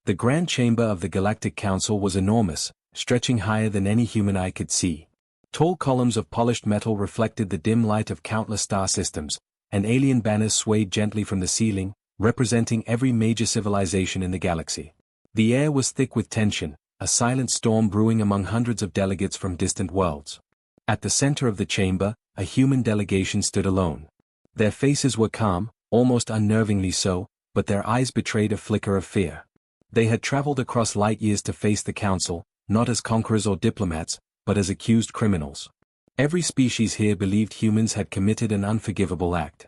The grand chamber of the Galactic Council was enormous, stretching higher than any human eye could see. Tall columns of polished metal reflected the dim light of countless star systems, and alien banners swayed gently from the ceiling, representing every major civilization in the galaxy. The air was thick with tension, a silent storm brewing among hundreds of delegates from distant worlds. At the center of the chamber, a human delegation stood alone. Their faces were calm, almost unnervingly so, but their eyes betrayed a flicker of fear. They had traveled across light years to face the council, not as conquerors or diplomats, but as accused criminals. Every species here believed humans had committed an unforgivable act.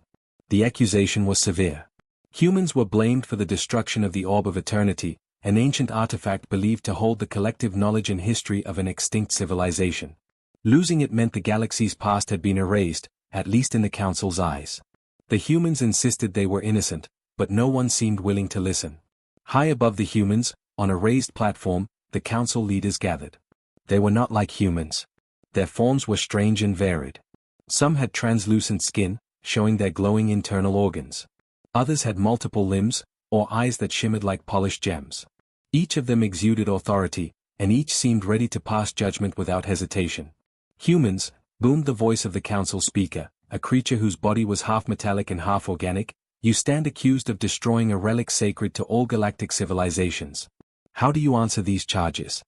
The accusation was severe. Humans were blamed for the destruction of the Orb of Eternity, an ancient artifact believed to hold the collective knowledge and history of an extinct civilization. Losing it meant the galaxy's past had been erased, at least in the Council's eyes. The humans insisted they were innocent, but no one seemed willing to listen. High above the humans, on a raised platform, the Council leaders gathered. They were not like humans. Their forms were strange and varied. Some had translucent skin, showing their glowing internal organs. Others had multiple limbs, or eyes that shimmered like polished gems. Each of them exuded authority, and each seemed ready to pass judgment without hesitation. Humans, boomed the voice of the council speaker, a creature whose body was half metallic and half organic, you stand accused of destroying a relic sacred to all galactic civilizations. How do you answer these charges?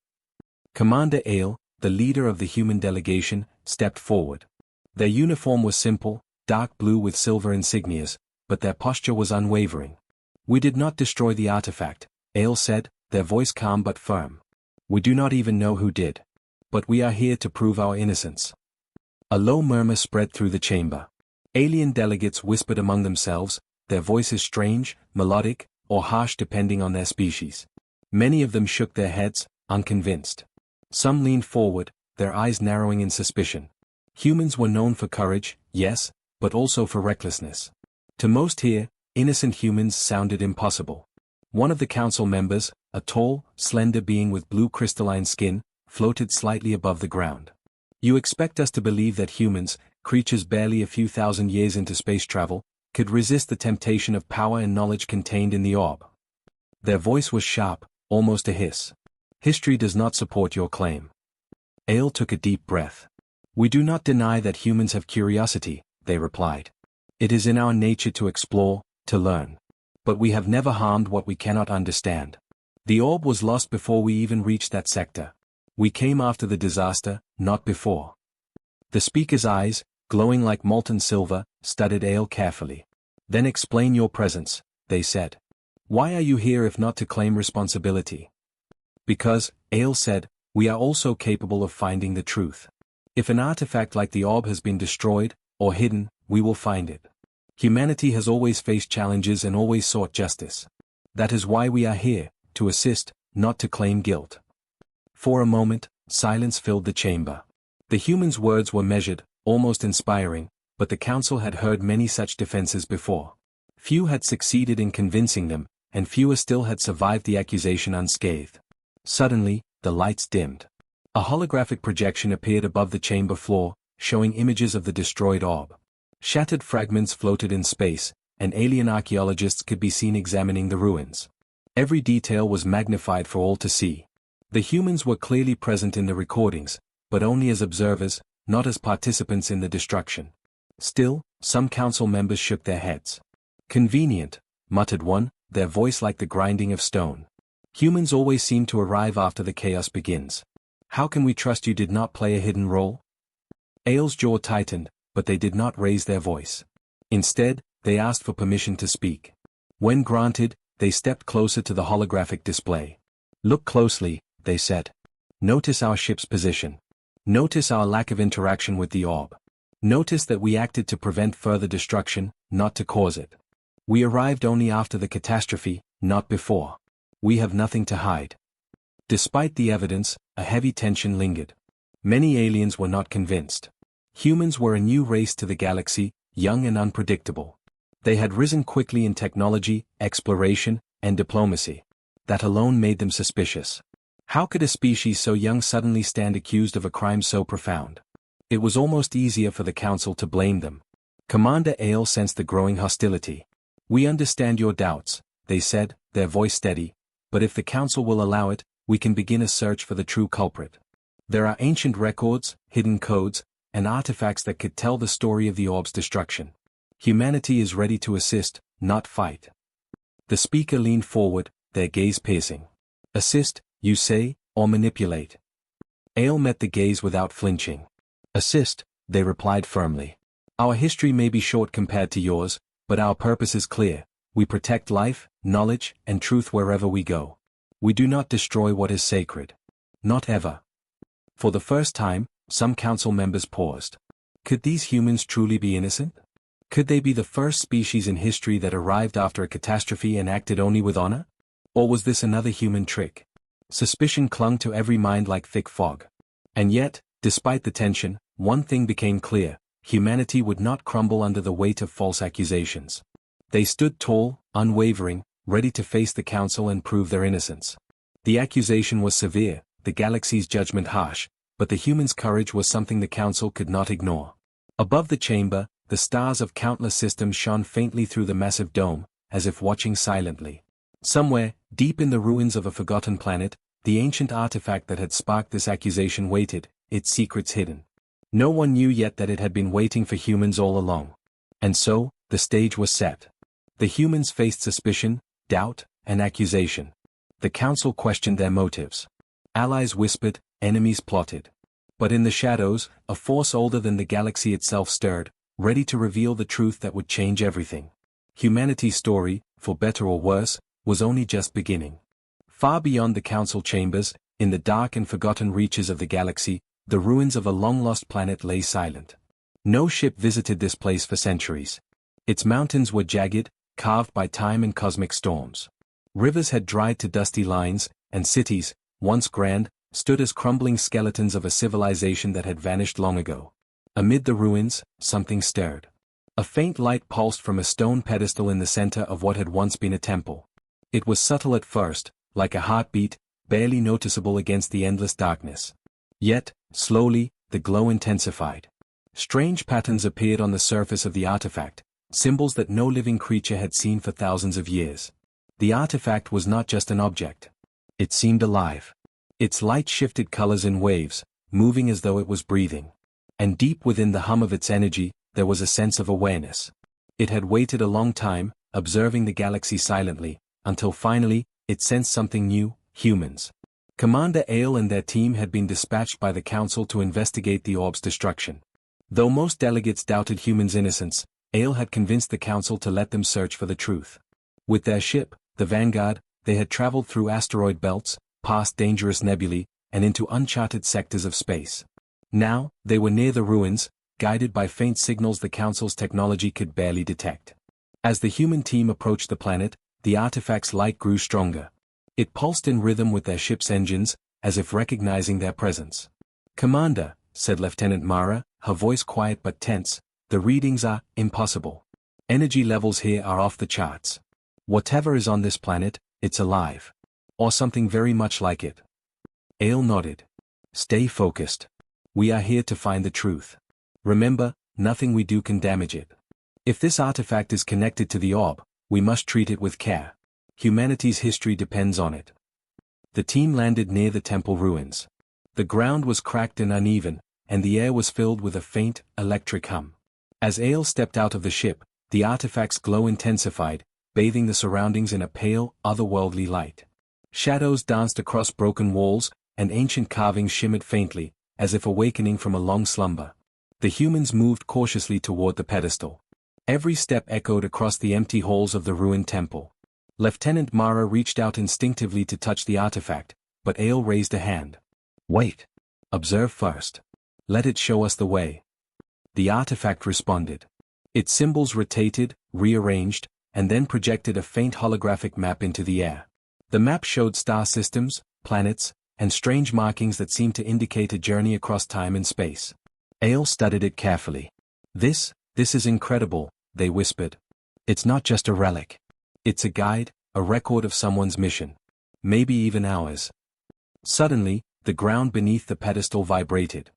Commander Ale, the leader of the human delegation, stepped forward. Their uniform was simple, dark blue with silver insignias, but their posture was unwavering. We did not destroy the artifact, Ale said, their voice calm but firm. We do not even know who did. But we are here to prove our innocence. A low murmur spread through the chamber. Alien delegates whispered among themselves, their voices strange, melodic, or harsh depending on their species. Many of them shook their heads, unconvinced. Some leaned forward, their eyes narrowing in suspicion. Humans were known for courage, yes, but also for recklessness. To most here, innocent humans sounded impossible. One of the council members, a tall, slender being with blue crystalline skin, floated slightly above the ground. You expect us to believe that humans, creatures barely a few thousand years into space travel, could resist the temptation of power and knowledge contained in the orb? Their voice was sharp, almost a hiss. History does not support your claim. Ale took a deep breath. We do not deny that humans have curiosity, they replied. It is in our nature to explore, to learn. But we have never harmed what we cannot understand. The orb was lost before we even reached that sector. We came after the disaster, not before. The speaker's eyes, glowing like molten silver, studied Ale carefully. Then explain your presence, they said. Why are you here if not to claim responsibility? Because, Ale said, we are also capable of finding the truth. If an artifact like the orb has been destroyed, or hidden, we will find it. Humanity has always faced challenges and always sought justice. That is why we are here, to assist, not to claim guilt. For a moment, silence filled the chamber. The humans' words were measured, almost inspiring, but the council had heard many such defenses before. Few had succeeded in convincing them, and fewer still had survived the accusation unscathed. Suddenly, the lights dimmed. A holographic projection appeared above the chamber floor, showing images of the destroyed orb. Shattered fragments floated in space, and alien archaeologists could be seen examining the ruins. Every detail was magnified for all to see. The humans were clearly present in the recordings, but only as observers, not as participants in the destruction. Still, some council members shook their heads. Convenient, muttered one, their voice like the grinding of stone. Humans always seem to arrive after the chaos begins. How can we trust you did not play a hidden role? Ale's jaw tightened, but they did not raise their voice. Instead, they asked for permission to speak. When granted, they stepped closer to the holographic display. Look closely, they said. Notice our ship's position. Notice our lack of interaction with the orb. Notice that we acted to prevent further destruction, not to cause it. We arrived only after the catastrophe, not before. We have nothing to hide. Despite the evidence, a heavy tension lingered. Many aliens were not convinced. Humans were a new race to the galaxy, young and unpredictable. They had risen quickly in technology, exploration, and diplomacy. That alone made them suspicious. How could a species so young suddenly stand accused of a crime so profound? It was almost easier for the council to blame them. Commander Ale sensed the growing hostility. We understand your doubts, they said, their voice steady, but if the Council will allow it, we can begin a search for the true culprit. There are ancient records, hidden codes, and artifacts that could tell the story of the orb's destruction. Humanity is ready to assist, not fight. The speaker leaned forward, their gaze piercing. Assist, you say, or manipulate? Ale met the gaze without flinching. Assist, they replied firmly. Our history may be short compared to yours, but our purpose is clear. We protect life, knowledge, and truth wherever we go. We do not destroy what is sacred. Not ever. For the first time, some council members paused. Could these humans truly be innocent? Could they be the first species in history that arrived after a catastrophe and acted only with honor? Or was this another human trick? Suspicion clung to every mind like thick fog. And yet, despite the tension, one thing became clear: humanity would not crumble under the weight of false accusations. They stood tall, unwavering, ready to face the council and prove their innocence. The accusation was severe, the galaxy's judgment harsh, but the humans' courage was something the council could not ignore. Above the chamber, the stars of countless systems shone faintly through the massive dome, as if watching silently. Somewhere, deep in the ruins of a forgotten planet, the ancient artifact that had sparked this accusation waited, its secrets hidden. No one knew yet that it had been waiting for humans all along. And so, the stage was set. The humans faced suspicion, doubt, and accusation. The council questioned their motives. Allies whispered, enemies plotted. But in the shadows, a force older than the galaxy itself stirred, ready to reveal the truth that would change everything. Humanity's story, for better or worse, was only just beginning. Far beyond the council chambers, in the dark and forgotten reaches of the galaxy, the ruins of a long-lost planet lay silent. No ship visited this place for centuries. Its mountains were jagged, carved by time and cosmic storms. Rivers had dried to dusty lines, and cities, once grand, stood as crumbling skeletons of a civilization that had vanished long ago. Amid the ruins, something stirred. A faint light pulsed from a stone pedestal in the center of what had once been a temple. It was subtle at first, like a heartbeat, barely noticeable against the endless darkness. Yet, slowly, the glow intensified. Strange patterns appeared on the surface of the artifact, symbols that no living creature had seen for thousands of years. The artifact was not just an object. It seemed alive. Its light shifted colors in waves, moving as though it was breathing. And deep within the hum of its energy, there was a sense of awareness. It had waited a long time, observing the galaxy silently, until finally, it sensed something new: humans. Commander Ale and their team had been dispatched by the Council to investigate the orb's destruction. Though most delegates doubted humans' innocence, Ale had convinced the Council to let them search for the truth. With their ship, the Vanguard, they had traveled through asteroid belts, past dangerous nebulae, and into uncharted sectors of space. Now, they were near the ruins, guided by faint signals the Council's technology could barely detect. As the human team approached the planet, the artifact's light grew stronger. It pulsed in rhythm with their ship's engines, as if recognizing their presence. "Commander," said Lieutenant Mara, her voice quiet but tense, "the readings are impossible. Energy levels here are off the charts. Whatever is on this planet, it's alive. Or something very much like it." Ale nodded. "Stay focused. We are here to find the truth. Remember, nothing we do can damage it. If this artifact is connected to the orb, we must treat it with care. Humanity's history depends on it." The team landed near the temple ruins. The ground was cracked and uneven, and the air was filled with a faint, electric hum. As Ale stepped out of the ship, the artifact's glow intensified, bathing the surroundings in a pale, otherworldly light. Shadows danced across broken walls, and ancient carvings shimmered faintly, as if awakening from a long slumber. The humans moved cautiously toward the pedestal. Every step echoed across the empty halls of the ruined temple. Lieutenant Mara reached out instinctively to touch the artifact, but Ale raised a hand. "Wait. Observe first. Let it show us the way." The artifact responded. Its symbols rotated, rearranged, and then projected a faint holographic map into the air. The map showed star systems, planets, and strange markings that seemed to indicate a journey across time and space. Ale studied it carefully. This is incredible," they whispered. "It's not just a relic. It's a guide, a record of someone's mission. Maybe even ours." Suddenly, the ground beneath the pedestal vibrated.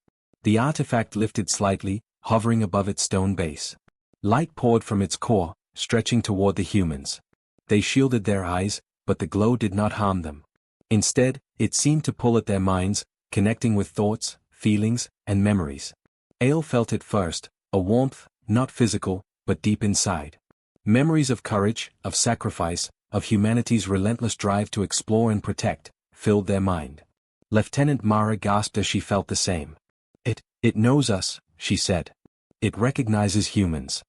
The artifact lifted slightly, hovering above its stone base. Light poured from its core, stretching toward the humans. They shielded their eyes, but the glow did not harm them. Instead, it seemed to pull at their minds, connecting with thoughts, feelings, and memories. Ale felt it first, a warmth, not physical, but deep inside. Memories of courage, of sacrifice, of humanity's relentless drive to explore and protect, filled their mind. Lieutenant Mara gasped as she felt the same. It knows us, she said. It recognizes humans.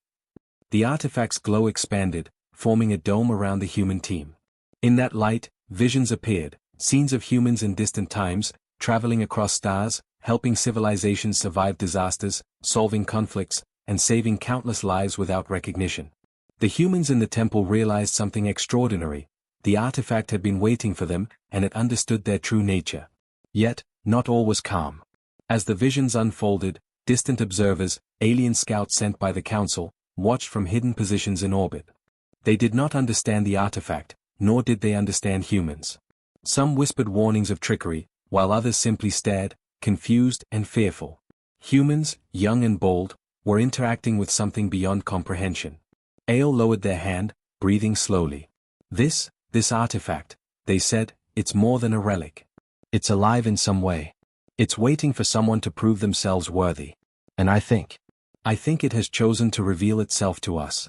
The artifact's glow expanded, forming a dome around the human team. In that light, visions appeared, scenes of humans in distant times, traveling across stars, helping civilizations survive disasters, solving conflicts, and saving countless lives without recognition. The humans in the temple realized something extraordinary. The artifact had been waiting for them, and it understood their true nature. Yet, not all was calm. As the visions unfolded, distant observers, alien scouts sent by the Council, watched from hidden positions in orbit. They did not understand the artifact, nor did they understand humans. Some whispered warnings of trickery, while others simply stared, confused and fearful. Humans, young and bold, were interacting with something beyond comprehension. Ale lowered their hand, breathing slowly. This artifact, they said, it's more than a relic. It's alive in some way. It's waiting for someone to prove themselves worthy. And I think it has chosen to reveal itself to us.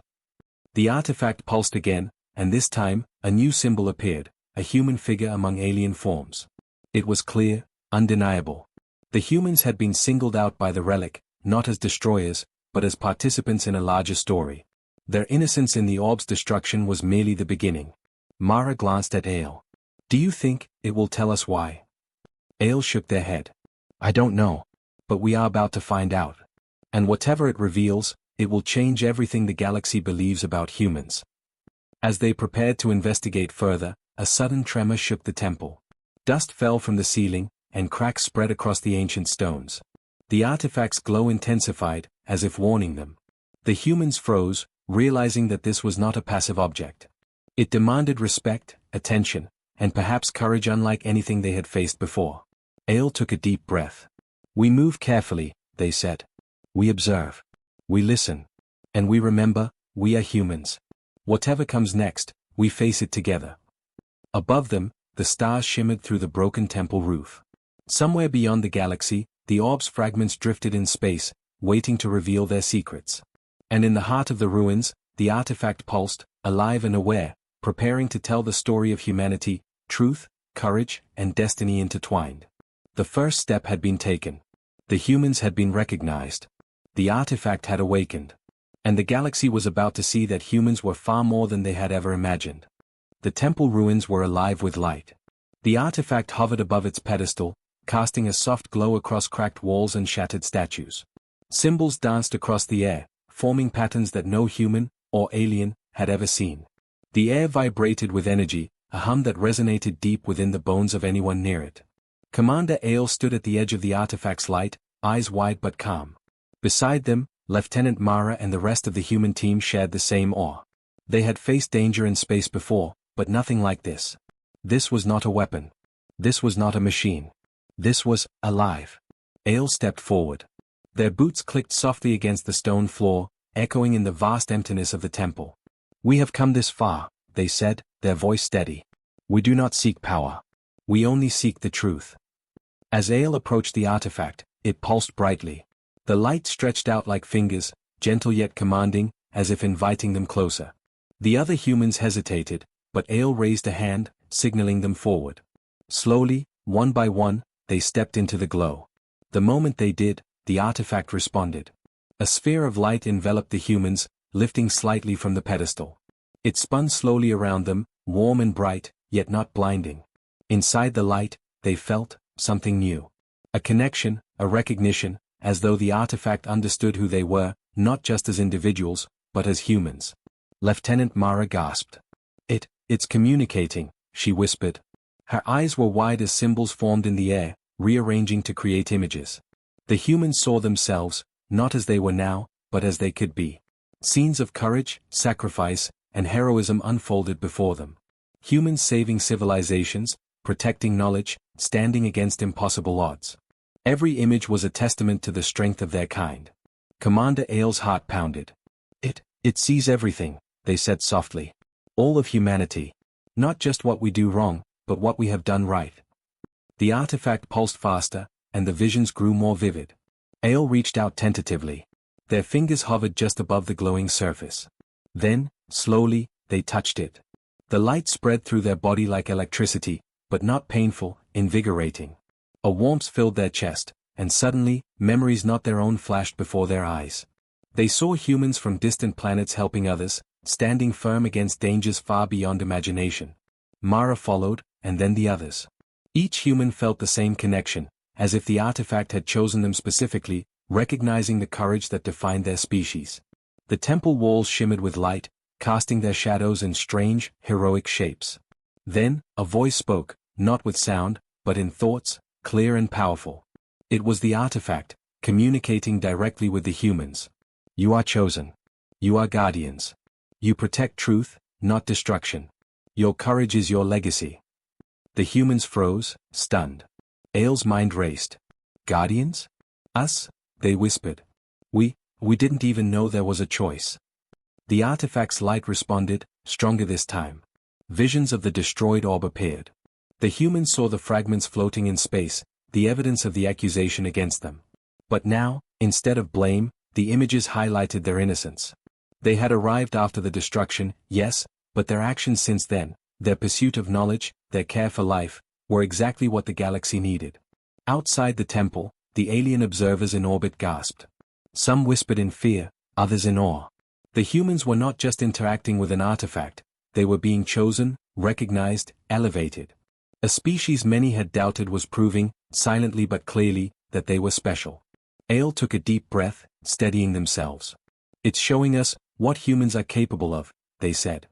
The artifact pulsed again, and this time, a new symbol appeared, a human figure among alien forms. It was clear, undeniable. The humans had been singled out by the relic, not as destroyers, but as participants in a larger story. Their innocence in the orb's destruction was merely the beginning. Mara glanced at Ale. Do you think it will tell us why? Ale shook their head. I don't know. But we are about to find out. And whatever it reveals, it will change everything the galaxy believes about humans. As they prepared to investigate further, a sudden tremor shook the temple. Dust fell from the ceiling, and cracks spread across the ancient stones. The artifact's glow intensified, as if warning them. The humans froze, realizing that this was not a passive object. It demanded respect, attention, and perhaps courage unlike anything they had faced before. Ale took a deep breath. We move carefully, they said. We observe. We listen. And we remember, we are humans. Whatever comes next, we face it together. Above them, the stars shimmered through the broken temple roof. Somewhere beyond the galaxy, the orb's fragments drifted in space, waiting to reveal their secrets. And in the heart of the ruins, the artifact pulsed, alive and aware, preparing to tell the story of humanity, truth, courage, and destiny intertwined. The first step had been taken. The humans had been recognized. The artifact had awakened. And the galaxy was about to see that humans were far more than they had ever imagined. The temple ruins were alive with light. The artifact hovered above its pedestal, casting a soft glow across cracked walls and shattered statues. Symbols danced across the air, forming patterns that no human, or alien, had ever seen. The air vibrated with energy, a hum that resonated deep within the bones of anyone near it. Commander Ale stood at the edge of the artifact's light, eyes wide but calm. Beside them, Lieutenant Mara and the rest of the human team shared the same awe. They had faced danger in space before, but nothing like this. This was not a weapon. This was not a machine. This was alive. Ale stepped forward. Their boots clicked softly against the stone floor, echoing in the vast emptiness of the temple. We have come this far, they said, their voice steady. We do not seek power. We only seek the truth. As Ale approached the artifact, it pulsed brightly. The light stretched out like fingers, gentle yet commanding, as if inviting them closer. The other humans hesitated, but Ale raised a hand, signaling them forward. Slowly, one by one, they stepped into the glow. The moment they did, the artifact responded. A sphere of light enveloped the humans, lifting slightly from the pedestal. It spun slowly around them, warm and bright, yet not blinding. Inside the light, they felt something new. A connection, a recognition, as though the artifact understood who they were, not just as individuals, but as humans. Lieutenant Mara gasped. It's communicating, she whispered. Her eyes were wide as symbols formed in the air, rearranging to create images. The humans saw themselves, not as they were now, but as they could be. Scenes of courage, sacrifice, and heroism unfolded before them. Humans saving civilizations, protecting knowledge, standing against impossible odds. Every image was a testament to the strength of their kind. Commander Ale's heart pounded. It sees everything, they said softly. All of humanity. Not just what we do wrong, but what we have done right. The artifact pulsed faster, and the visions grew more vivid. Ale reached out tentatively. Their fingers hovered just above the glowing surface. Then, slowly, they touched it. The light spread through their body like electricity, but not painful, invigorating. A warmth filled their chest, and suddenly, memories not their own flashed before their eyes. They saw humans from distant planets helping others, standing firm against dangers far beyond imagination. Mara followed, and then the others. Each human felt the same connection, as if the artifact had chosen them specifically, recognizing the courage that defined their species. The temple walls shimmered with light, casting their shadows in strange, heroic shapes. Then, a voice spoke, not with sound, but in thoughts, clear and powerful. It was the artifact, communicating directly with the humans. You are chosen. You are guardians. You protect truth, not destruction. Your courage is your legacy. The humans froze, stunned. Ale's mind raced. Guardians? Us? They whispered. We didn't even know there was a choice. The artifact's light responded, stronger this time. Visions of the destroyed orb appeared. The humans saw the fragments floating in space, the evidence of the accusation against them. But now, instead of blame, the images highlighted their innocence. They had arrived after the destruction, yes, but their actions since then, their pursuit of knowledge, their care for life, were exactly what the galaxy needed. Outside the temple, the alien observers in orbit gasped. Some whispered in fear, others in awe. The humans were not just interacting with an artifact, they were being chosen, recognized, elevated. A species many had doubted was proving, silently but clearly, that they were special. Ale took a deep breath, steadying themselves. It's showing us what humans are capable of, they said.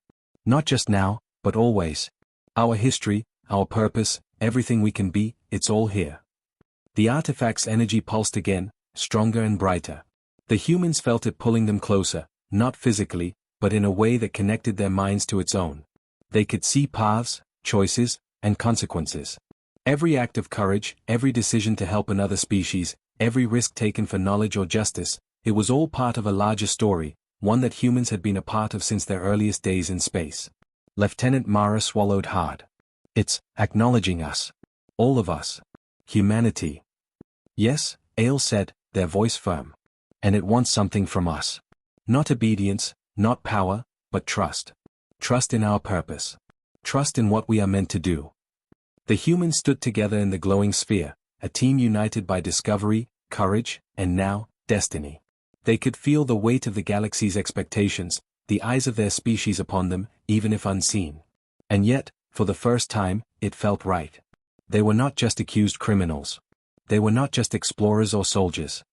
Not just now, but always. Our history, our purpose, everything we can be, it's all here. The artifact's energy pulsed again, stronger and brighter. The humans felt it pulling them closer, not physically, but in a way that connected their minds to its own. They could see paths, choices, and consequences. Every act of courage, every decision to help another species, every risk taken for knowledge or justice, it was all part of a larger story, one that humans had been a part of since their earliest days in space. Lieutenant Mara swallowed hard. It's acknowledging us. All of us. Humanity. Yes, Ale said, their voice firm. And it wants something from us. Not obedience, not power, but trust. Trust in our purpose. Trust in what we are meant to do. The humans stood together in the glowing sphere, a team united by discovery, courage, and now, destiny. They could feel the weight of the galaxy's expectations, the eyes of their species upon them, even if unseen. And yet, for the first time, it felt right. They were not just accused criminals. They were not just explorers or soldiers.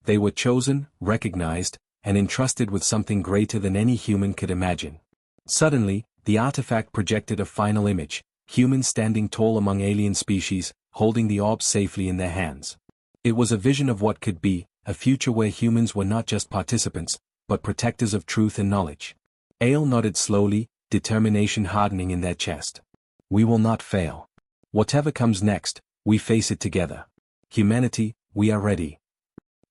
They were chosen, recognized, and entrusted with something greater than any human could imagine. Suddenly, the artifact projected a final image, humans standing tall among alien species, holding the orb safely in their hands. It was a vision of what could be, a future where humans were not just participants, but protectors of truth and knowledge. Ale nodded slowly, determination hardening in their chest. We will not fail. Whatever comes next, we face it together. Humanity, we are ready.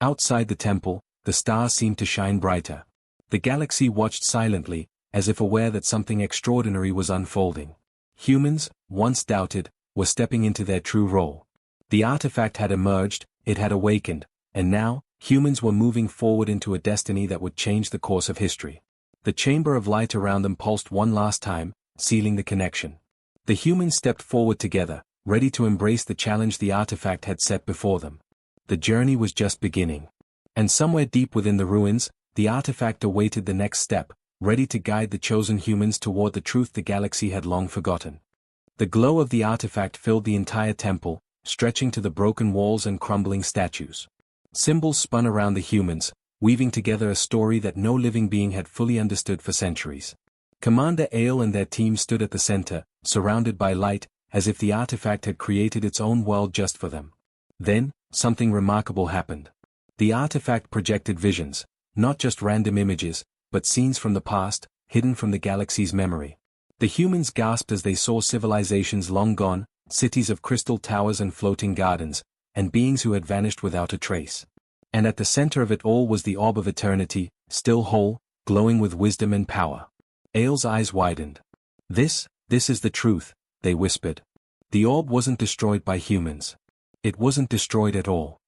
Outside the temple, the stars seemed to shine brighter. The galaxy watched silently, as if aware that something extraordinary was unfolding. Humans, once doubted, were stepping into their true role. The artifact had emerged, it had awakened, and now, humans were moving forward into a destiny that would change the course of history. The chamber of light around them pulsed one last time, sealing the connection. The humans stepped forward together, ready to embrace the challenge the artifact had set before them. The journey was just beginning. And somewhere deep within the ruins, the artifact awaited the next step, ready to guide the chosen humans toward the truth the galaxy had long forgotten. The glow of the artifact filled the entire temple, stretching to the broken walls and crumbling statues. Symbols spun around the humans, weaving together a story that no living being had fully understood for centuries. Commander Ale and their team stood at the center, surrounded by light, as if the artifact had created its own world just for them. Then, something remarkable happened. The artifact projected visions, not just random images, but scenes from the past, hidden from the galaxy's memory. The humans gasped as they saw civilizations long gone, cities of crystal towers and floating gardens, and beings who had vanished without a trace. And at the center of it all was the orb of eternity, still whole, glowing with wisdom and power. Ale's eyes widened. This "This is the truth," they whispered. "The orb wasn't destroyed by humans. It wasn't destroyed at all."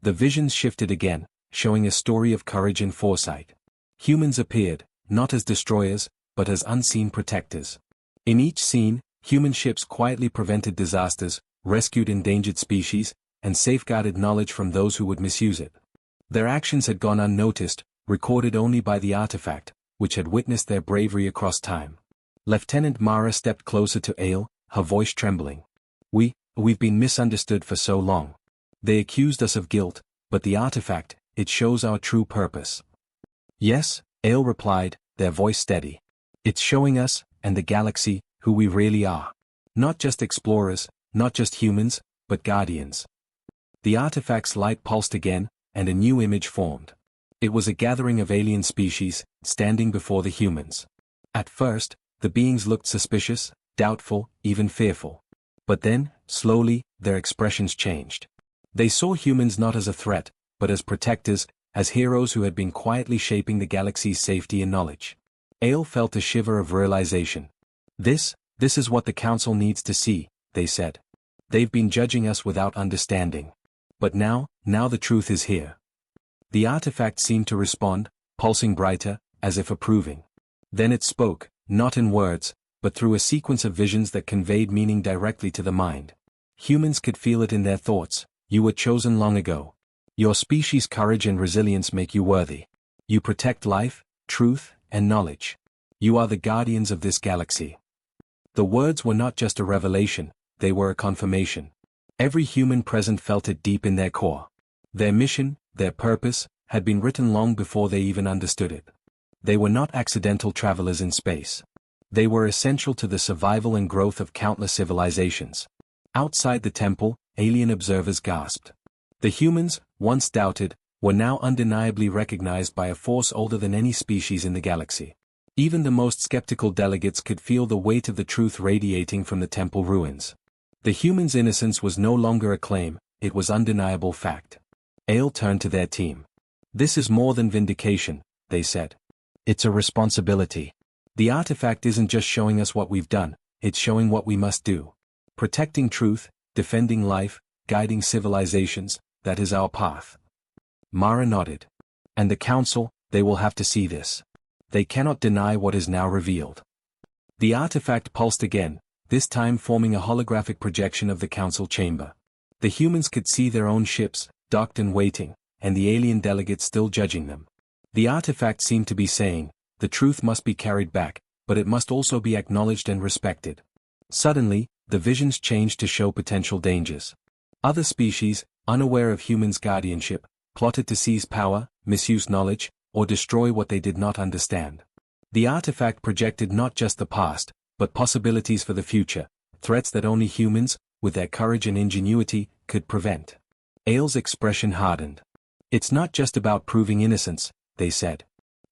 The visions shifted again, showing a story of courage and foresight. Humans appeared, not as destroyers, but as unseen protectors. In each scene, human ships quietly prevented disasters, rescued endangered species, and safeguarded knowledge from those who would misuse it. Their actions had gone unnoticed, recorded only by the artifact, which had witnessed their bravery across time. Lieutenant Mara stepped closer to Ale, her voice trembling. We've been misunderstood for so long. They accused us of guilt, but the artifact, it shows our true purpose." "Yes," Ale replied, their voice steady. "It's showing us, and the galaxy, who we really are. Not just explorers, not just humans, but guardians." The artifact's light pulsed again, and a new image formed. It was a gathering of alien species, standing before the humans. At first, the beings looked suspicious, doubtful, even fearful. But then, slowly, their expressions changed. They saw humans not as a threat, but as protectors, as heroes who had been quietly shaping the galaxy's safety and knowledge. Ale felt a shiver of realization. This is what the Council needs to see," they said. "They've been judging us without understanding. But now the truth is here." The artifact seemed to respond, pulsing brighter, as if approving. Then it spoke, not in words, but through a sequence of visions that conveyed meaning directly to the mind. Humans could feel it in their thoughts. "You were chosen long ago. Your species' courage and resilience make you worthy. You protect life, truth, and knowledge. You are the guardians of this galaxy." The words were not just a revelation, they were a confirmation. Every human present felt it deep in their core. Their mission, their purpose, had been written long before they even understood it. They were not accidental travelers in space. They were essential to the survival and growth of countless civilizations. Outside the temple, alien observers gasped. The humans, once doubted, were now undeniably recognized by a force older than any species in the galaxy. Even the most skeptical delegates could feel the weight of the truth radiating from the temple ruins. The humans' innocence was no longer a claim, it was undeniable fact. Ale turned to their team. "This is more than vindication," they said. "It's a responsibility. The artifact isn't just showing us what we've done, it's showing what we must do. Protecting truth, defending life, guiding civilizations, that is our path." Mara nodded. "And the Council, they will have to see this. They cannot deny what is now revealed." The artifact pulsed again, this time forming a holographic projection of the Council chamber. The humans could see their own ships, docked and waiting, and the alien delegates still judging them. The artifact seemed to be saying, the truth must be carried back, but it must also be acknowledged and respected. Suddenly, the visions changed to show potential dangers. Other species, unaware of humans' guardianship, plotted to seize power, misuse knowledge, or destroy what they did not understand. The artifact projected not just the past, but possibilities for the future, threats that only humans, with their courage and ingenuity, could prevent. Ale's expression hardened. "It's not just about proving innocence," they said.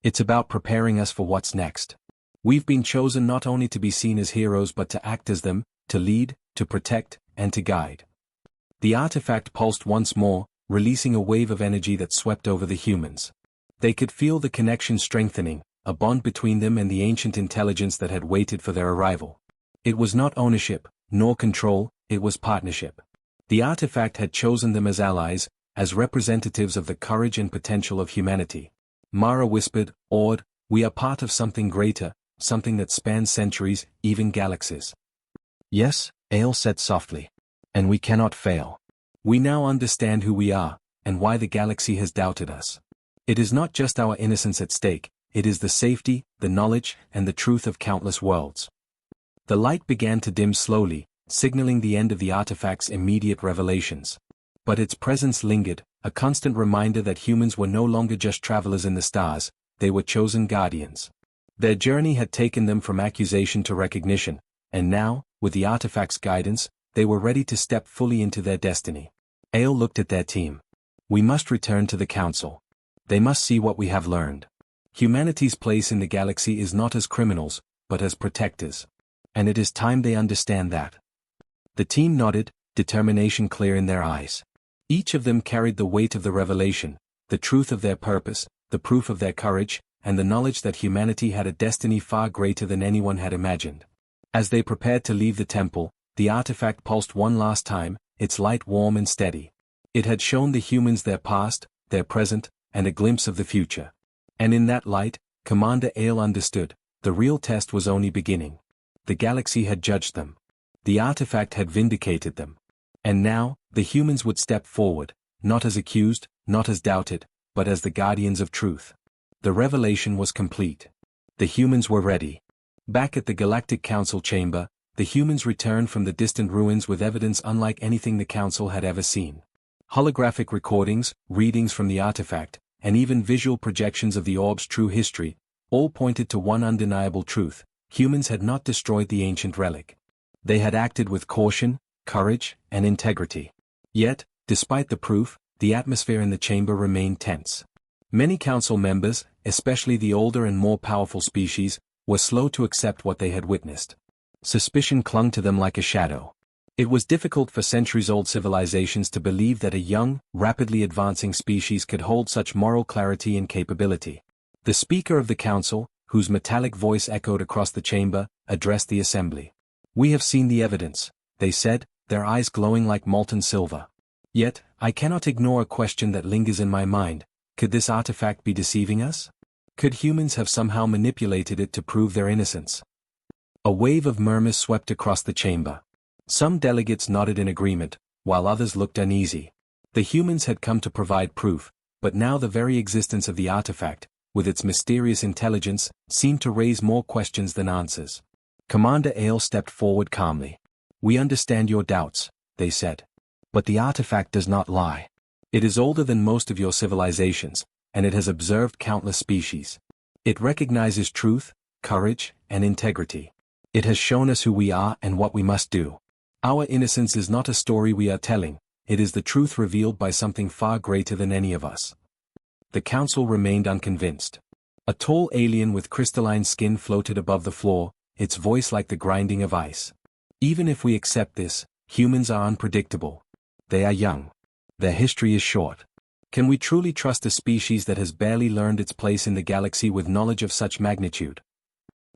"It's about preparing us for what's next. We've been chosen not only to be seen as heroes but to act as them, to lead, to protect, and to guide." The artifact pulsed once more, releasing a wave of energy that swept over the humans. They could feel the connection strengthening, a bond between them and the ancient intelligence that had waited for their arrival. It was not ownership, nor control, it was partnership. The artifact had chosen them as allies, as representatives of the courage and potential of humanity. Mara whispered, awed, "We are part of something greater, something that spans centuries, even galaxies." "Yes," Ale said softly. "And we cannot fail. We now understand who we are, and why the galaxy has doubted us. It is not just our innocence at stake, it is the safety, the knowledge, and the truth of countless worlds." The light began to dim slowly, signaling the end of the artifact's immediate revelations. But its presence lingered, a constant reminder that humans were no longer just travelers in the stars, they were chosen guardians. Their journey had taken them from accusation to recognition, and now, with the artifact's guidance, they were ready to step fully into their destiny. Ale looked at their team. "We must return to the Council. They must see what we have learned. Humanity's place in the galaxy is not as criminals, but as protectors. And it is time they understand that." The team nodded, determination clear in their eyes. Each of them carried the weight of the revelation, the truth of their purpose, the proof of their courage, and the knowledge that humanity had a destiny far greater than anyone had imagined. As they prepared to leave the temple, the artifact pulsed one last time, its light warm and steady. It had shown the humans their past, their present, and a glimpse of the future. And in that light, Commander Ale understood, the real test was only beginning. The galaxy had judged them. The artifact had vindicated them. And now, the humans would step forward, not as accused, not as doubted, but as the guardians of truth. The revelation was complete. The humans were ready. Back at the Galactic Council chamber, the humans returned from the distant ruins with evidence unlike anything the Council had ever seen. Holographic recordings, readings from the artifact, and even visual projections of the orb's true history, all pointed to one undeniable truth: humans had not destroyed the ancient relic. They had acted with caution, courage, and integrity. Yet, despite the proof, the atmosphere in the chamber remained tense. Many council members, especially the older and more powerful species, were slow to accept what they had witnessed. Suspicion clung to them like a shadow. It was difficult for centuries-old civilizations to believe that a young, rapidly advancing species could hold such moral clarity and capability. The Speaker of the Council, whose metallic voice echoed across the chamber, addressed the assembly. "We have seen the evidence," they said, their eyes glowing like molten silver. "Yet, I cannot ignore a question that lingers in my mind: could this artifact be deceiving us? Could humans have somehow manipulated it to prove their innocence?" A wave of murmurs swept across the chamber. Some delegates nodded in agreement, while others looked uneasy. The humans had come to provide proof, but now the very existence of the artifact, with its mysterious intelligence, seemed to raise more questions than answers. Commander Ale stepped forward calmly. "We understand your doubts," they said. "But the artifact does not lie. It is older than most of your civilizations, and it has observed countless species. It recognizes truth, courage, and integrity. It has shown us who we are and what we must do. Our innocence is not a story we are telling, it is the truth revealed by something far greater than any of us." The council remained unconvinced. A tall alien with crystalline skin floated above the floor, its voice like the grinding of ice. "Even if we accept this, humans are unpredictable. They are young. Their history is short. Can we truly trust a species that has barely learned its place in the galaxy with knowledge of such magnitude?"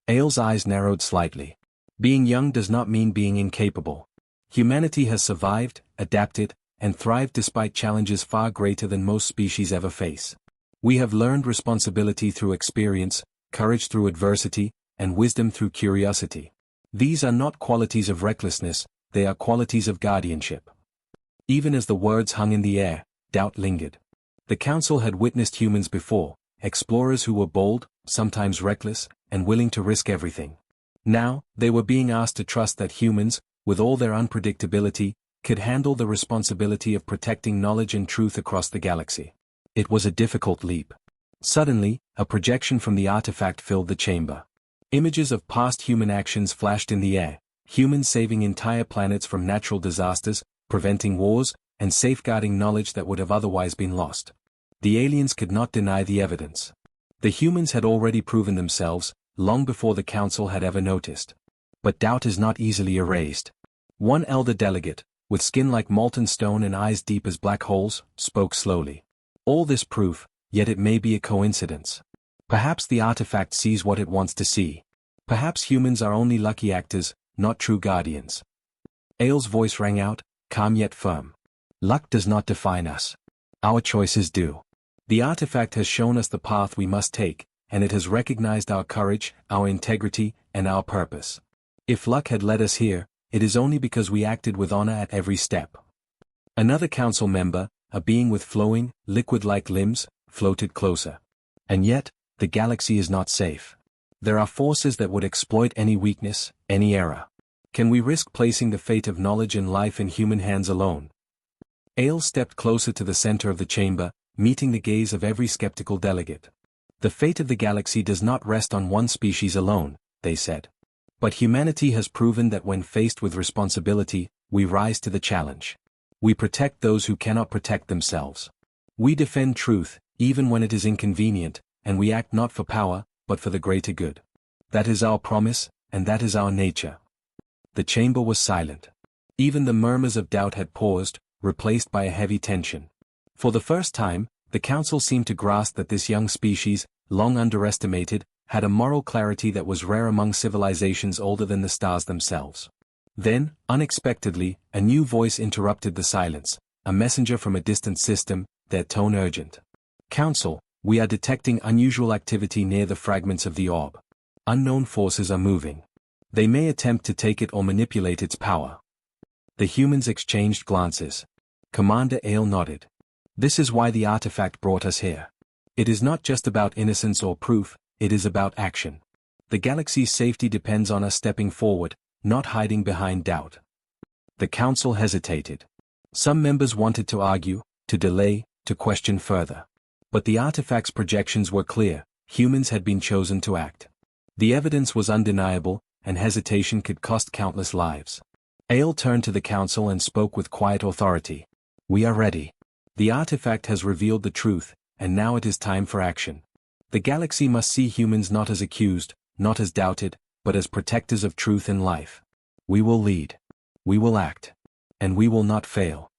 Ale's eyes narrowed slightly. Being young does not mean being incapable. Humanity has survived, adapted, and thrived despite challenges far greater than most species ever face. We have learned responsibility through experience, courage through adversity, and wisdom through curiosity. These are not qualities of recklessness, they are qualities of guardianship. Even as the words hung in the air, doubt lingered. The council had witnessed humans before, explorers who were bold, sometimes reckless, and willing to risk everything. Now, they were being asked to trust that humans, with all their unpredictability, could handle the responsibility of protecting knowledge and truth across the galaxy. It was a difficult leap. Suddenly, a projection from the artifact filled the chamber. Images of past human actions flashed in the air, humans saving entire planets from natural disasters, preventing wars, and safeguarding knowledge that would have otherwise been lost. The aliens could not deny the evidence. The humans had already proven themselves, long before the council had ever noticed. But doubt is not easily erased. One elder delegate, with skin like molten stone and eyes deep as black holes, spoke slowly. "All this proof, yet it may be a coincidence. Perhaps the artifact sees what it wants to see. Perhaps humans are only lucky actors, not true guardians." Ale's voice rang out, calm yet firm. "Luck does not define us. Our choices do. The artifact has shown us the path we must take, and it has recognized our courage, our integrity, and our purpose. If luck had led us here, it is only because we acted with honor at every step." Another council member, a being with flowing, liquid-like limbs, floated closer. "And yet, the galaxy is not safe. There are forces that would exploit any weakness, any error. Can we risk placing the fate of knowledge and life in human hands alone?" Ale stepped closer to the center of the chamber, meeting the gaze of every skeptical delegate. "The fate of the galaxy does not rest on one species alone," they said. "But humanity has proven that when faced with responsibility, we rise to the challenge. We protect those who cannot protect themselves. We defend truth, even when it is inconvenient, and we act not for power, but for the greater good. That is our promise, and that is our nature." The chamber was silent. Even the murmurs of doubt had paused, replaced by a heavy tension. For the first time, the council seemed to grasp that this young species, long underestimated, had a moral clarity that was rare among civilizations older than the stars themselves. Then, unexpectedly, a new voice interrupted the silence, a messenger from a distant system, their tone urgent. "Council, we are detecting unusual activity near the fragments of the orb. Unknown forces are moving. They may attempt to take it or manipulate its power." The humans exchanged glances. Commander Ale nodded. "This is why the artifact brought us here. It is not just about innocence or proof, it is about action. The galaxy's safety depends on us stepping forward, not hiding behind doubt." The council hesitated. Some members wanted to argue, to delay, to question further. But the artifact's projections were clear: humans had been chosen to act. The evidence was undeniable, and hesitation could cost countless lives. Ale turned to the council and spoke with quiet authority. "We are ready. The artifact has revealed the truth, and now it is time for action. The galaxy must see humans not as accused, not as doubted, but as protectors of truth and life. We will lead. We will act. And we will not fail."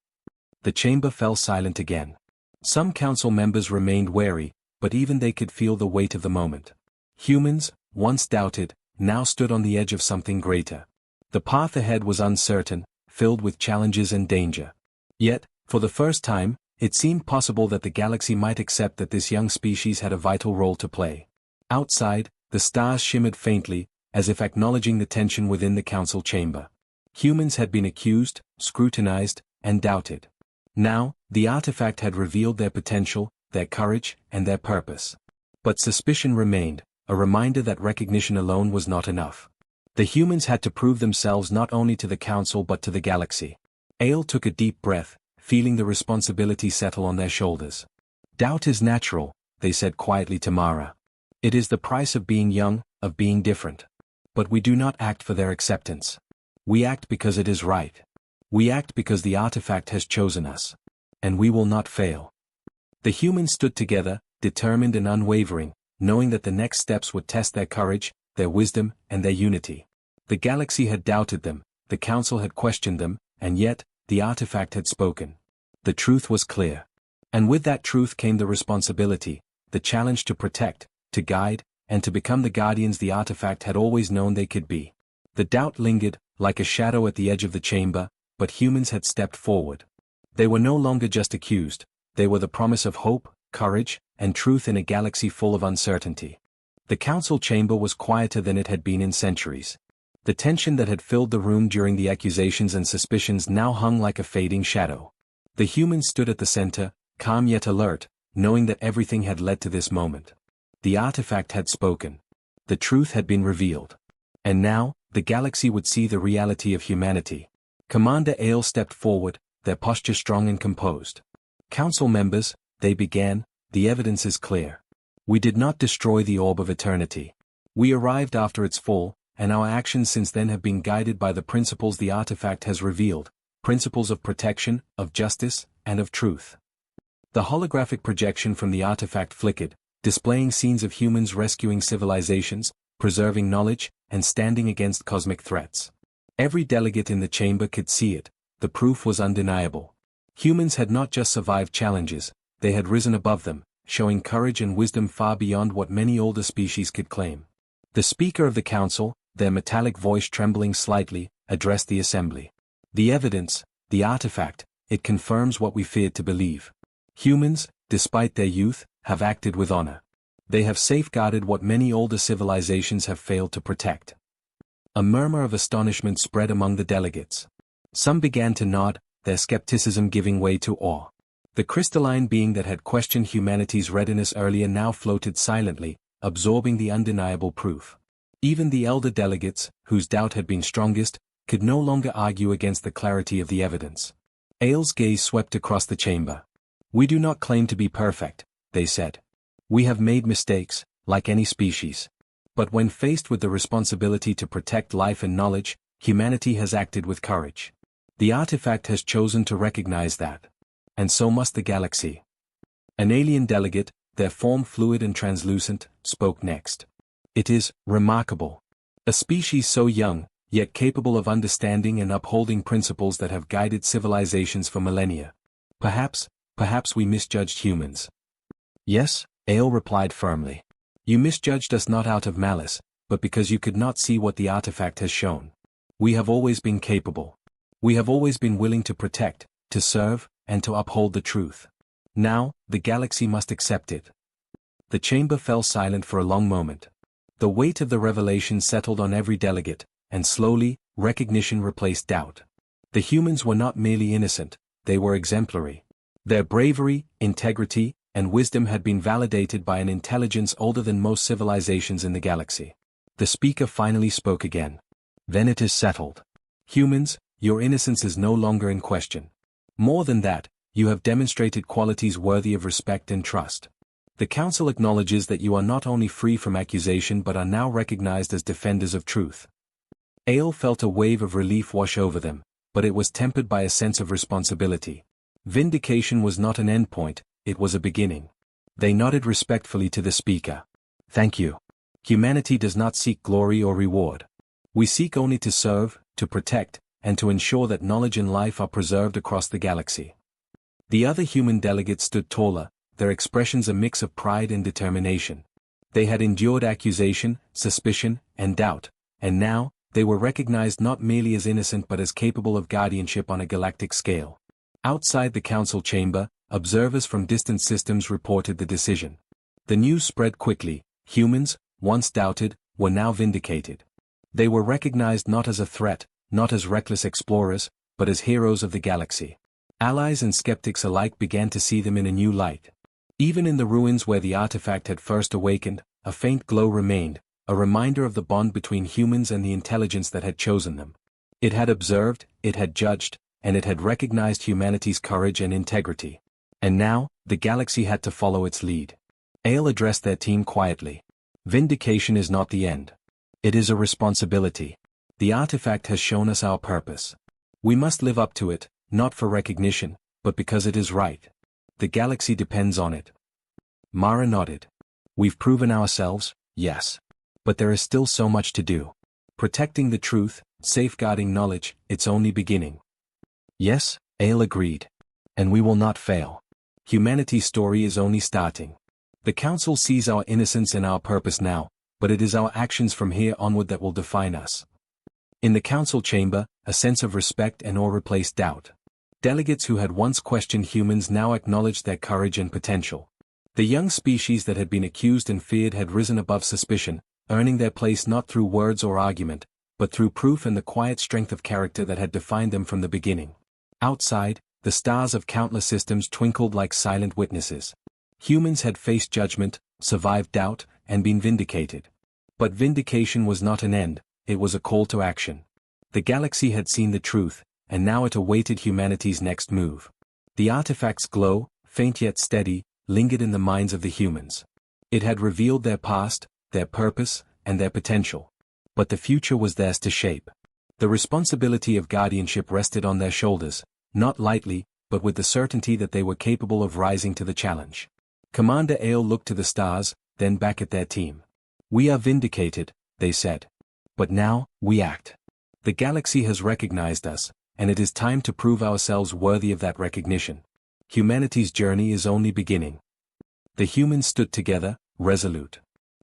The chamber fell silent again. Some council members remained wary, but even they could feel the weight of the moment. Humans, once doubted, now stood on the edge of something greater. The path ahead was uncertain, filled with challenges and danger. Yet, for the first time, it seemed possible that the galaxy might accept that this young species had a vital role to play. Outside, the stars shimmered faintly, as if acknowledging the tension within the council chamber. Humans had been accused, scrutinized, and doubted. Now, the artifact had revealed their potential, their courage, and their purpose. But suspicion remained, a reminder that recognition alone was not enough. The humans had to prove themselves not only to the council but to the galaxy. Ale took a deep breath, feeling the responsibility settle on their shoulders. "Doubt is natural," they said quietly to Mara. "It is the price of being young, of being different. But we do not act for their acceptance. We act because it is right. We act because the artifact has chosen us. And we will not fail." The humans stood together, determined and unwavering, knowing that the next steps would test their courage, their wisdom, and their unity. The galaxy had doubted them, the council had questioned them, and yet, the artifact had spoken. The truth was clear. And with that truth came the responsibility, the challenge to protect, to guide, and to become the guardians the artifact had always known they could be. The doubt lingered, like a shadow at the edge of the chamber, but humans had stepped forward. They were no longer just accused, they were the promise of hope, courage, and truth in a galaxy full of uncertainty. The council chamber was quieter than it had been in centuries. The tension that had filled the room during the accusations and suspicions now hung like a fading shadow. The humans stood at the center, calm yet alert, knowing that everything had led to this moment. The artifact had spoken. The truth had been revealed. And now, the galaxy would see the reality of humanity. Commander Ale stepped forward, their posture strong and composed. "Council members," they began, "the evidence is clear. We did not destroy the orb of eternity. We arrived after its fall, and our actions since then have been guided by the principles the artifact has revealed, principles of protection, of justice, and of truth." The holographic projection from the artifact flickered, displaying scenes of humans rescuing civilizations, preserving knowledge, and standing against cosmic threats. Every delegate in the chamber could see it, the proof was undeniable. Humans had not just survived challenges, they had risen above them, showing courage and wisdom far beyond what many older species could claim. The Speaker of the Council, their metallic voice trembling slightly, addressed the assembly. "The evidence, the artifact, it confirms what we feared to believe. Humans, despite their youth, have acted with honor. They have safeguarded what many older civilizations have failed to protect." A murmur of astonishment spread among the delegates. Some began to nod, their skepticism giving way to awe. The crystalline being that had questioned humanity's readiness earlier now floated silently, absorbing the undeniable proof. Even the elder delegates, whose doubt had been strongest, could no longer argue against the clarity of the evidence. Ale's gaze swept across the chamber. "We do not claim to be perfect," they said. "We have made mistakes, like any species. But when faced with the responsibility to protect life and knowledge, humanity has acted with courage. The artifact has chosen to recognize that. And so must the galaxy." An alien delegate, their form fluid and translucent, spoke next. "It is remarkable. A species so young, yet capable of understanding and upholding principles that have guided civilizations for millennia. Perhaps we misjudged humans." "Yes," Ale replied firmly. You misjudged us not out of malice, but because you could not see what the artifact has shown. We have always been capable. We have always been willing to protect, to serve, and to uphold the truth. Now, the galaxy must accept it. The chamber fell silent for a long moment. The weight of the revelation settled on every delegate, and slowly, recognition replaced doubt. The humans were not merely innocent, they were exemplary. Their bravery, integrity, and wisdom had been validated by an intelligence older than most civilizations in the galaxy. The speaker finally spoke again. Then it is settled. Humans, your innocence is no longer in question. More than that, you have demonstrated qualities worthy of respect and trust. The Council acknowledges that you are not only free from accusation but are now recognized as defenders of truth. Ale felt a wave of relief wash over them, but it was tempered by a sense of responsibility. Vindication was not an endpoint, it was a beginning. They nodded respectfully to the speaker. Thank you. Humanity does not seek glory or reward. We seek only to serve, to protect, and to ensure that knowledge and life are preserved across the galaxy. The other human delegates stood taller, their expressions a mix of pride and determination. They had endured accusation, suspicion, and doubt, and now, they were recognized not merely as innocent but as capable of guardianship on a galactic scale. Outside the council chamber, observers from distant systems reported the decision. The news spread quickly. Humans, once doubted, were now vindicated. They were recognized not as a threat, not as reckless explorers, but as heroes of the galaxy. Allies and skeptics alike began to see them in a new light. Even in the ruins where the artifact had first awakened, a faint glow remained, a reminder of the bond between humans and the intelligence that had chosen them. It had observed, it had judged, and it had recognized humanity's courage and integrity. And now, the galaxy had to follow its lead. Ale addressed their team quietly. Vindication is not the end. It is a responsibility. The artifact has shown us our purpose. We must live up to it, not for recognition, but because it is right. The galaxy depends on it. Mara nodded. We've proven ourselves, yes. But there is still so much to do. Protecting the truth, safeguarding knowledge, it's only beginning. Yes, Ale agreed. And we will not fail. Humanity's story is only starting. The Council sees our innocence and our purpose now, but it is our actions from here onward that will define us. In the Council chamber, a sense of respect and awe replaced doubt. Delegates who had once questioned humans now acknowledged their courage and potential. The young species that had been accused and feared had risen above suspicion, earning their place not through words or argument, but through proof and the quiet strength of character that had defined them from the beginning. Outside, the stars of countless systems twinkled like silent witnesses. Humans had faced judgment, survived doubt, and been vindicated. But vindication was not an end, it was a call to action. The galaxy had seen the truth, and now it awaited humanity's next move. The artifact's glow, faint yet steady, lingered in the minds of the humans. It had revealed their past, their purpose, and their potential. But the future was theirs to shape. The responsibility of guardianship rested on their shoulders, not lightly, but with the certainty that they were capable of rising to the challenge. Commander Ale looked to the stars, then back at their team. We are vindicated, they said. But now, we act. The galaxy has recognized us, and it is time to prove ourselves worthy of that recognition. Humanity's journey is only beginning. The humans stood together, resolute.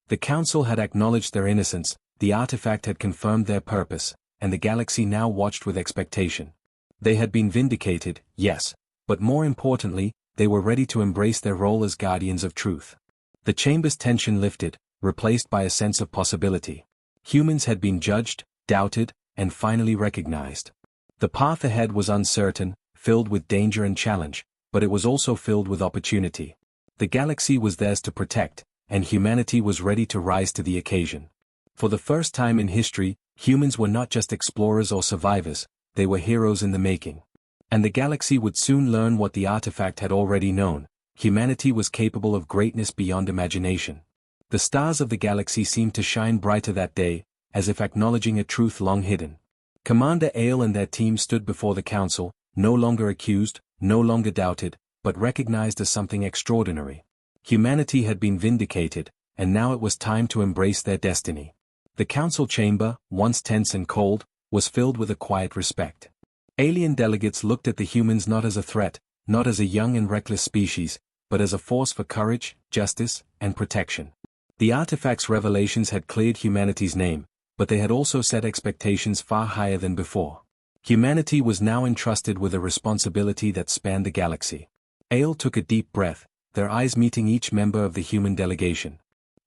The Council had acknowledged their innocence, the artifact had confirmed their purpose, and the galaxy now watched with expectation. They had been vindicated, yes, but more importantly, they were ready to embrace their role as guardians of truth. The chamber's tension lifted, replaced by a sense of possibility. Humans had been judged, doubted, and finally recognized. The path ahead was uncertain, filled with danger and challenge, but it was also filled with opportunity. The galaxy was theirs to protect, and humanity was ready to rise to the occasion. For the first time in history, humans were not just explorers or survivors, they were heroes in the making. And the galaxy would soon learn what the artifact had already known: humanity was capable of greatness beyond imagination. The stars of the galaxy seemed to shine brighter that day, as if acknowledging a truth long hidden. Commander Ale and their team stood before the Council, no longer accused, no longer doubted, but recognized as something extraordinary. Humanity had been vindicated, and now it was time to embrace their destiny. The Council chamber, once tense and cold, was filled with a quiet respect. Alien delegates looked at the humans not as a threat, not as a young and reckless species, but as a force for courage, justice, and protection. The artifact's revelations had cleared humanity's name, but they had also set expectations far higher than before. Humanity was now entrusted with a responsibility that spanned the galaxy. Ale took a deep breath, their eyes meeting each member of the human delegation.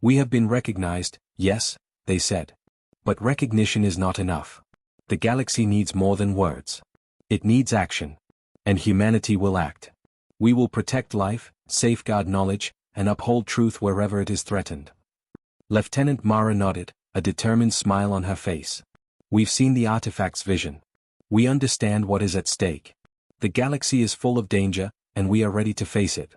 "We have been recognized, yes," they said. "But recognition is not enough. The galaxy needs more than words. It needs action. And humanity will act. We will protect life, safeguard knowledge, and uphold truth wherever it is threatened." Lieutenant Mara nodded, a determined smile on her face. "We've seen the artifact's vision. We understand what is at stake. The galaxy is full of danger, and we are ready to face it."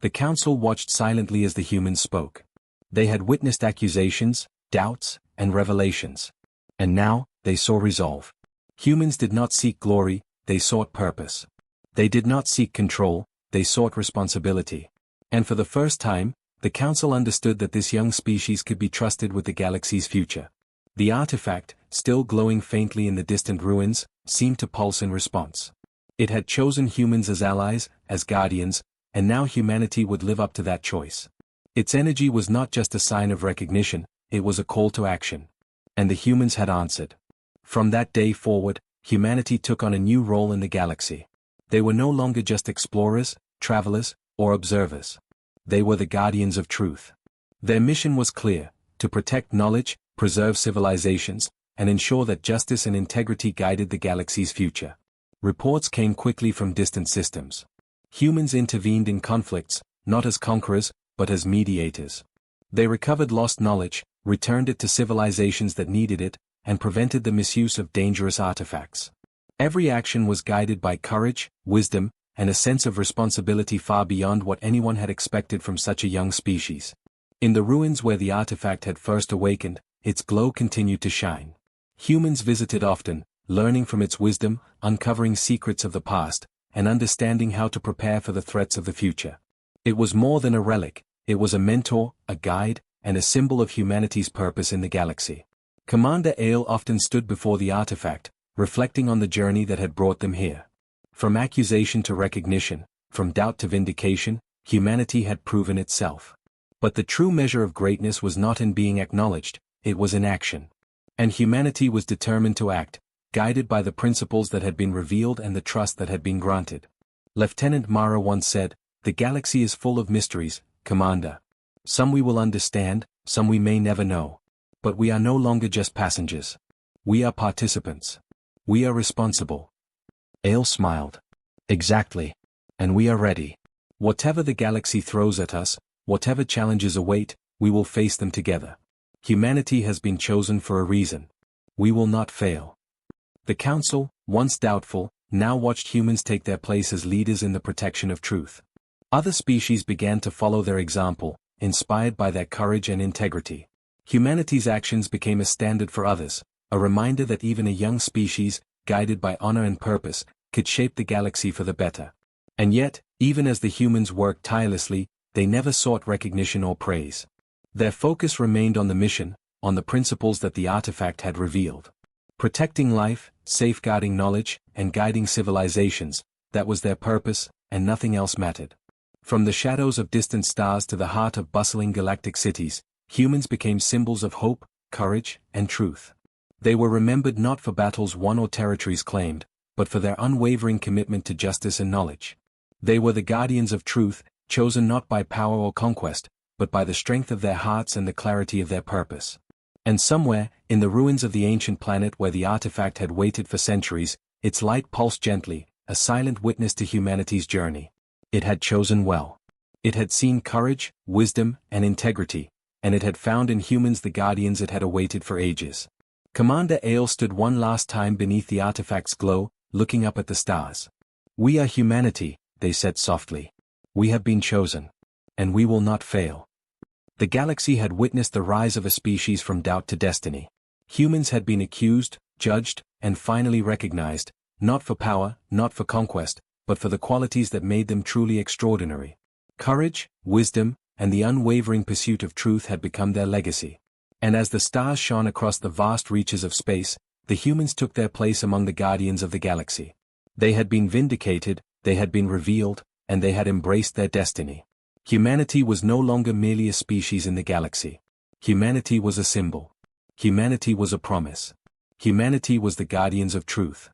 The council watched silently as the humans spoke. They had witnessed accusations, doubts, and revelations. And now, they saw resolve. Humans did not seek glory, they sought purpose. They did not seek control, they sought responsibility. And for the first time, the council understood that this young species could be trusted with the galaxy's future. The artifact, still glowing faintly in the distant ruins, seemed to pulse in response. It had chosen humans as allies, as guardians, and now humanity would live up to that choice. Its energy was not just a sign of recognition, it was a call to action. And the humans had answered. From that day forward, humanity took on a new role in the galaxy. They were no longer just explorers, travelers, or observers. They were the guardians of truth. Their mission was clear: to protect knowledge, preserve civilizations, and ensure that justice and integrity guided the galaxy's future. Reports came quickly from distant systems. Humans intervened in conflicts, not as conquerors, but as mediators. They recovered lost knowledge, returned it to civilizations that needed it, and prevented the misuse of dangerous artifacts. Every action was guided by courage, wisdom, and a sense of responsibility far beyond what anyone had expected from such a young species. In the ruins where the artifact had first awakened, its glow continued to shine. Humans visited often, learning from its wisdom, uncovering secrets of the past, and understanding how to prepare for the threats of the future. It was more than a relic, it was a mentor, a guide, and a symbol of humanity's purpose in the galaxy. Commander Ale often stood before the artifact, reflecting on the journey that had brought them here. From accusation to recognition, from doubt to vindication, humanity had proven itself. But the true measure of greatness was not in being acknowledged, it was in action. And humanity was determined to act, guided by the principles that had been revealed and the trust that had been granted. Lieutenant Mara once said, "The galaxy is full of mysteries, Commander. Some we will understand, some we may never know. But we are no longer just passengers. We are participants. We are responsible." Ale smiled. "Exactly. And we are ready. Whatever the galaxy throws at us, whatever challenges await, we will face them together. Humanity has been chosen for a reason. We will not fail." The council, once doubtful, now watched humans take their place as leaders in the protection of truth. Other species began to follow their example, inspired by their courage and integrity. Humanity's actions became a standard for others, a reminder that even a young species, guided by honor and purpose, could shape the galaxy for the better. And yet, even as the humans worked tirelessly, they never sought recognition or praise. Their focus remained on the mission, on the principles that the artifact had revealed. Protecting life, safeguarding knowledge, and guiding civilizations, that was their purpose, and nothing else mattered. From the shadows of distant stars to the heart of bustling galactic cities, humans became symbols of hope, courage, and truth. They were remembered not for battles won or territories claimed, but for their unwavering commitment to justice and knowledge. They were the guardians of truth, chosen not by power or conquest, but by the strength of their hearts and the clarity of their purpose. And somewhere, in the ruins of the ancient planet where the artifact had waited for centuries, its light pulsed gently, a silent witness to humanity's journey. It had chosen well. It had seen courage, wisdom, and integrity, and it had found in humans the guardians it had awaited for ages. Commander Ale stood one last time beneath the artifact's glow, looking up at the stars. "We are humanity," they said softly. "We have been chosen. And we will not fail." The galaxy had witnessed the rise of a species from doubt to destiny. Humans had been accused, judged, and finally recognized, not for power, not for conquest, but for the qualities that made them truly extraordinary. Courage, wisdom, and the unwavering pursuit of truth had become their legacy. And as the stars shone across the vast reaches of space, the humans took their place among the guardians of the galaxy. They had been vindicated, they had been revealed, and they had embraced their destiny. Humanity was no longer merely a species in the galaxy. Humanity was a symbol. Humanity was a promise. Humanity was the guardians of truth.